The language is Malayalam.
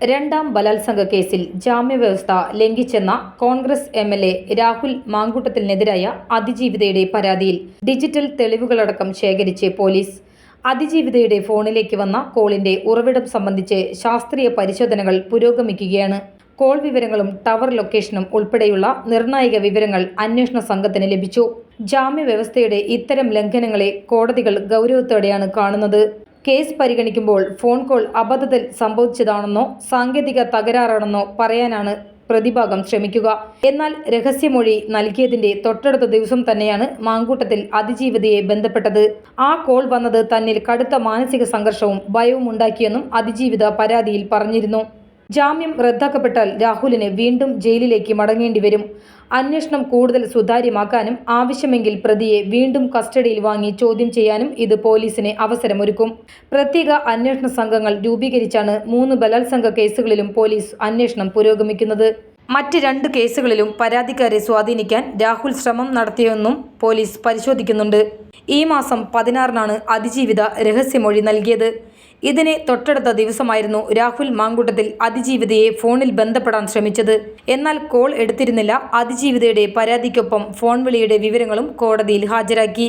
രണ്ടാം ബലാത്സംഗ കേസിൽ ജാമ്യവ്യവസ്ഥ ലംഘിച്ചെന്ന കോൺഗ്രസ് എംഎൽഎ രാഹുൽ മാങ്കൂട്ടത്തിനെതിരായ അതിജീവിതയുടെ പരാതിയിൽ ഡിജിറ്റൽ തെളിവുകളടക്കം ശേഖരിച്ച് പോലീസ്. അതിജീവിതയുടെ ഫോണിലേക്ക് വന്ന കോളിന്റെ ഉറവിടം സംബന്ധിച്ച് ശാസ്ത്രീയ പരിശോധനകൾ പുരോഗമിക്കുകയാണ്. കോൾ വിവരങ്ങളും ടവർ ലൊക്കേഷനും ഉൾപ്പെടെയുള്ള നിർണായക വിവരങ്ങൾ അന്വേഷണ സംഘത്തിന് ലഭിച്ചു. ജാമ്യവ്യവസ്ഥയുടെ ഇത്തരം ലംഘനങ്ങളെ കോടതികൾ ഗൗരവത്തോടെയാണ് കാണുന്നത്. കേസ് പരിഗണിക്കുമ്പോൾ ഫോൺ കോൾ അബദ്ധത്തിൽ സംഭവിച്ചതാണെന്നോ സാങ്കേതിക തകരാറാണെന്നോ പറയാനാണ് പ്രതിഭാഗം ശ്രമിക്കുക. എന്നാൽ രഹസ്യമൊഴി നൽകിയതിന്റെ തൊട്ടടുത്ത ദിവസം തന്നെയാണ് മാങ്കൂട്ടത്തിൽ അതിജീവിതയെ ബന്ധപ്പെട്ടത്. ആ കോൾ വന്നത് തന്നിൽ കടുത്ത മാനസിക സംഘർഷവും ഭയവും ഉണ്ടാക്കിയെന്നും അതിജീവിത പരാതിയിൽ പറഞ്ഞിരുന്നു. ജാമ്യം റദ്ദാക്കപ്പെട്ടാൽ രാഹുലിന് വീണ്ടും ജയിലിലേക്ക് മടങ്ങേണ്ടി വരും. അന്വേഷണം കൂടുതൽ സുതാര്യമാക്കാനും ആവശ്യമെങ്കിൽ പ്രതിയെ വീണ്ടും കസ്റ്റഡിയിൽ വാങ്ങി ചോദ്യം ചെയ്യാനും ഇത് പോലീസിന് അവസരമൊരുക്കും. പ്രത്യേക അന്വേഷണ സംഘങ്ങൾ രൂപീകരിച്ചാണ് 3 ബലാത്സംഗ കേസുകളിലും പോലീസ് അന്വേഷണം പുരോഗമിക്കുന്നത്. മറ്റ് 2 കേസുകളിലും പരാതിക്കാരെ സ്വാധീനിക്കാൻ രാഹുൽ ശ്രമം നടത്തിയെന്നും പോലീസ് പരിശോധിക്കുന്നുണ്ട്. ഈ മാസം 16-നാണ് അതിജീവിത രഹസ്യമൊഴി നൽകിയത്. ഇതിന് തൊട്ടടുത്ത ദിവസമായിരുന്നു രാഹുൽ മാങ്കൂട്ടത്തിൽ അതിജീവിതയെ ഫോണിൽ ബന്ധപ്പെടാൻ ശ്രമിച്ചത്. എന്നാൽ കോൾ എടുത്തിരുന്നില്ല. അതിജീവിതയുടെ പരാതിക്കൊപ്പം ഫോൺ വിളിയുടെ വിവരങ്ങളും കോടതിയിൽ ഹാജരാക്കി.